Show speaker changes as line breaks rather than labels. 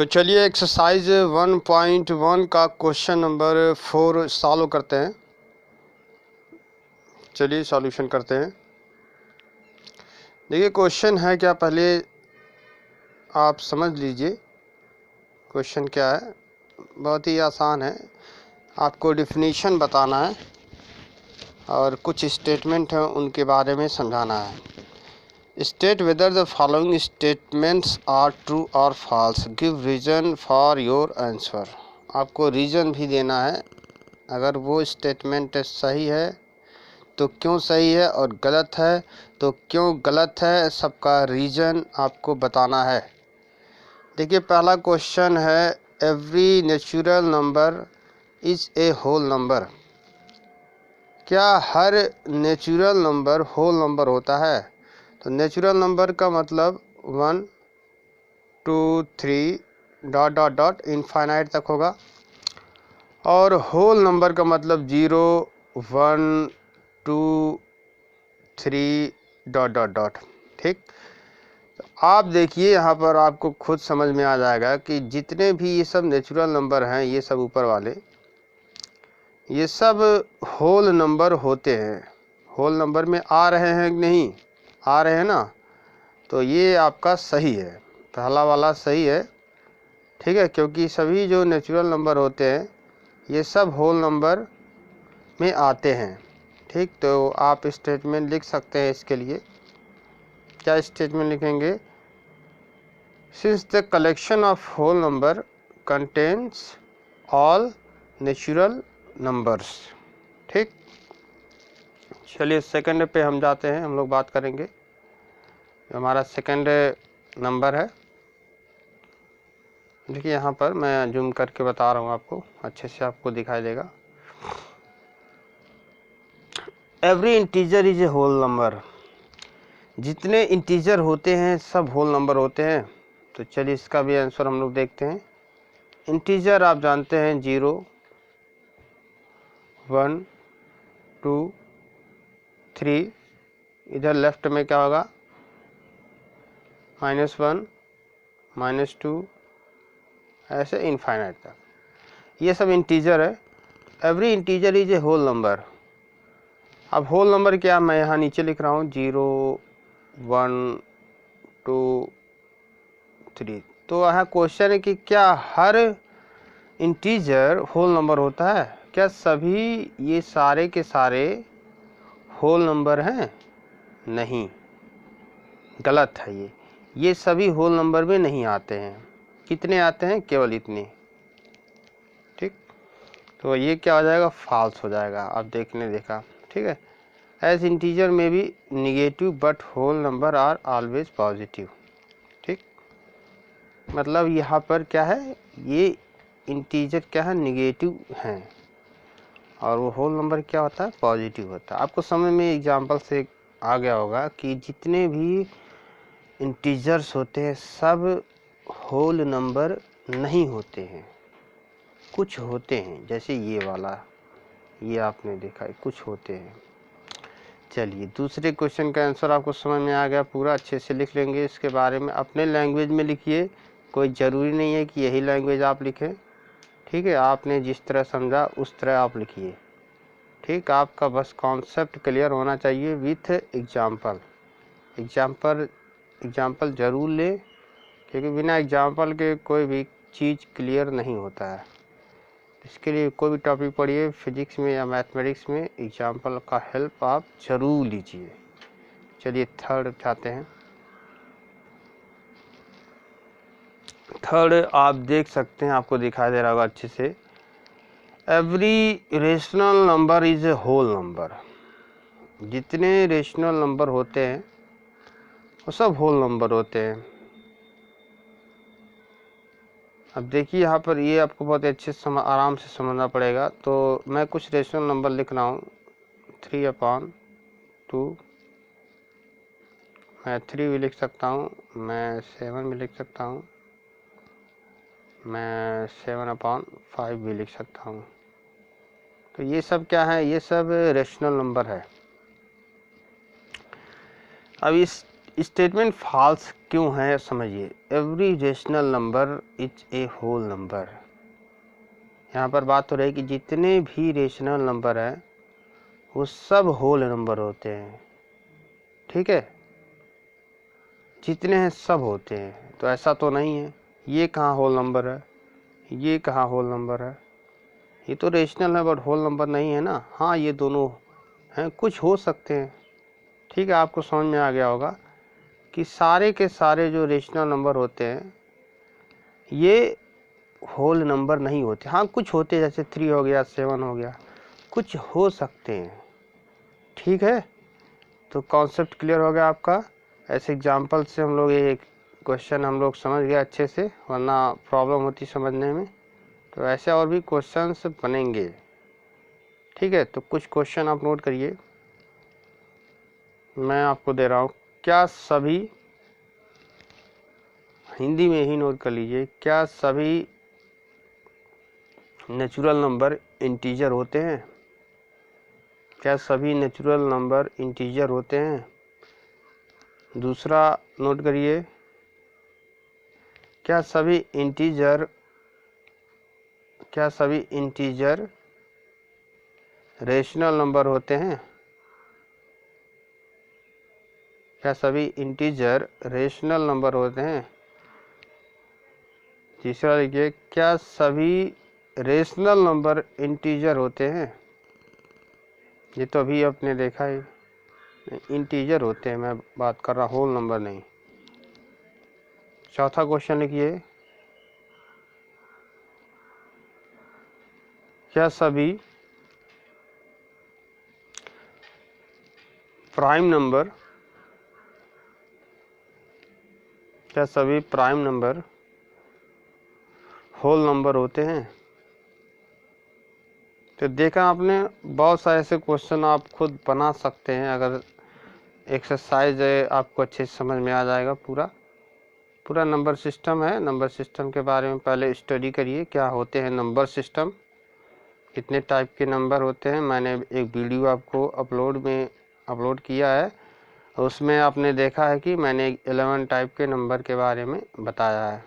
तो चलिए एक्सरसाइज 1.1 का क्वेश्चन नंबर 4 सॉल्व करते हैं। चलिए सॉल्यूशन करते हैं। देखिए क्वेश्चन है क्या, पहले आप समझ लीजिए क्वेश्चन क्या है। बहुत ही आसान है, आपको डिफिनीशन बताना है और कुछ स्टेटमेंट हैं उनके बारे में समझाना है। State whether the following statements are true और false, give reason for your answer. आपको रीज़न भी देना है, अगर वो स्टेटमेंट सही है तो क्यों सही है और गलत है तो क्यों गलत है, सबका रीज़न आपको बताना है। देखिए पहला क्वेश्चन है, every natural number is a whole number. क्या हर नेचुरल नंबर होल नंबर होता है? तो नेचुरल नंबर का मतलब 1 2 3 डॉट डॉट डॉट इनफाइनाइट तक होगा, और होल नंबर का मतलब 0 1 2 3 डॉट डॉट डॉट। ठीक, तो आप देखिए यहाँ पर आपको खुद समझ में आ जाएगा कि जितने भी ये सब नेचुरल नंबर हैं, ये सब ऊपर वाले, ये सब होल नंबर होते हैं। होल नंबर में आ रहे हैं कि नहीं आ रहे हैं ना, तो ये आपका सही है, पहला वाला सही है। ठीक है, क्योंकि सभी जो नेचुरल नंबर होते हैं ये सब होल नंबर में आते हैं। ठीक, तो आप स्टेटमेंट लिख सकते हैं इसके लिए। क्या स्टेटमेंट लिखेंगे? Since the collection of whole number contains all natural numbers. ठीक, चलिए सेकंड पे हम जाते हैं, हम लोग बात करेंगे। हमारा सेकंड नंबर है, देखिए यहाँ पर मैं जूम करके बता रहा हूँ आपको, अच्छे से आपको दिखाई देगा। Every integer is a whole number. जितने इंटीजर होते हैं सब होल नंबर होते हैं। तो चलिए इसका भी आंसर हम लोग देखते हैं। इंटीजर आप जानते हैं 0 1 2 3, इधर लेफ्ट में क्या होगा -1 -2 ऐसे इनफाइनाइट तक, ये सब इंटीजर है। Every integer is a whole number. अब होल नंबर क्या, मैं यहाँ नीचे लिख रहा हूँ 0 1 2 3। तो यहाँ क्वेश्चन है कि क्या हर इंटीजर होल नंबर होता है? क्या सभी ये सारे के सारे होल नंबर हैं? नहीं, गलत है ये सभी होल नंबर में नहीं आते हैं। कितने आते हैं? केवल इतने। ठीक, तो ये क्या हो जाएगा? फॉल्स हो जाएगा। आप देखा। ठीक है, एज इंटीजर में भी negative but whole number are always positive. ठीक, मतलब यहाँ पर क्या है, ये इंटीजर क्या है, निगेटिव हैं, और वो होल नंबर क्या होता है, पॉजिटिव होता है। आपको समझ में एग्जांपल से आ गया होगा कि जितने भी इंटीजर्स होते हैं सब होल नंबर नहीं होते हैं, कुछ होते हैं, जैसे ये वाला, ये आपने देखा है, कुछ होते हैं। चलिए दूसरे क्वेश्चन का आंसर आपको समझ में आ गया, पूरा अच्छे से लिख लेंगे। इसके बारे में अपने लैंग्वेज में लिखिए, कोई ज़रूरी नहीं है कि यही लैंग्वेज आप लिखें। ठीक है, आपने जिस तरह समझा उस तरह आप लिखिए। ठीक, आपका बस कॉन्सेप्ट क्लियर होना चाहिए विथ एग्जाम्पल। एग्जाम्पल ज़रूर लें, क्योंकि बिना एग्जाम्पल के कोई भी चीज़ क्लियर नहीं होता है। इसके लिए कोई भी टॉपिक पढ़िए, फिजिक्स में या मैथमेटिक्स में, एग्जाम्पल का हेल्प आप ज़रूर लीजिए। चलिए थर्ड चाहते हैं। थर्ड आप देख सकते हैं, आपको दिखाई दे रहा होगा अच्छे से। Every rational number is a whole number. जितने रेशनल नंबर होते हैं वो सब होल नंबर होते हैं। अब देखिए यहाँ पर ये आपको बहुत अच्छे से आराम से समझना पड़ेगा। तो मैं कुछ रेशनल नंबर लिख रहा हूँ, 3/2, मैं 3 भी लिख सकता हूँ, मैं 7 भी लिख सकता हूँ, मैं 7/5 भी लिख सकता हूँ। तो ये सब क्या है, ये सब रेशनल नंबर है। अब स्टेटमेंट फॉल्स क्यों है समझिए। Every rational number is a whole number. यहाँ पर बात हो रही है कि जितने भी रेशनल नंबर हैं वो सब होल नंबर होते हैं, ठीक है, जितने हैं सब होते हैं। तो ऐसा तो नहीं है, ये कहाँ होल नंबर है, ये कहाँ होल नंबर है, ये तो रेशनल है बट होल नंबर नहीं है ना। हाँ ये दोनों हैं, कुछ हो सकते हैं, ठीक है। आपको समझ में आ गया होगा कि सारे के सारे जो रेशनल नंबर होते हैं ये होल नंबर नहीं होते। हाँ कुछ होते हैं, जैसे 3 हो गया, 7 हो गया, कुछ हो सकते हैं, ठीक है। तो कॉन्सेप्ट क्लियर हो गया आपका। ऐसे एग्जांपल से हम लोग ये क्वेश्चन हम लोग समझ गए अच्छे से, वरना प्रॉब्लम होती समझने में। तो ऐसे और भी क्वेश्चंस बनेंगे, ठीक है। तो कुछ क्वेश्चन आप नोट करिए, मैं आपको दे रहा हूँ। क्या सभी, हिंदी में ही नोट कर लीजिए, क्या सभी नेचुरल नंबर इंटीजर होते हैं? क्या सभी नेचुरल नंबर इंटीजर होते हैं? दूसरा नोट करिए, क्या सभी इंटीजर रेशनल नंबर होते हैं? क्या सभी इंटीजर रेशनल नंबर होते हैं? तीसरा लिखिए, क्या सभी रेशनल नंबर इंटीजर होते हैं? ये तो अभी आपने देखा है, इंटीजर होते हैं, मैं बात कर रहा होल नंबर नहीं। चौथा क्वेश्चन लिखिए, क्या सभी प्राइम नंबर होल नंबर होते हैं? तो देखा आपने, बहुत सारे ऐसे क्वेश्चन आप खुद बना सकते हैं। अगर एक्सरसाइज आपको अच्छे से समझ में आ जाएगा, पूरा नंबर सिस्टम है। नंबर सिस्टम के बारे में पहले स्टडी करिए, क्या होते हैं नंबर सिस्टम, कितने टाइप के नंबर होते हैं। मैंने एक वीडियो आपको अपलोड किया है, उसमें आपने देखा है कि मैंने 11 टाइप के नंबर के बारे में बताया है।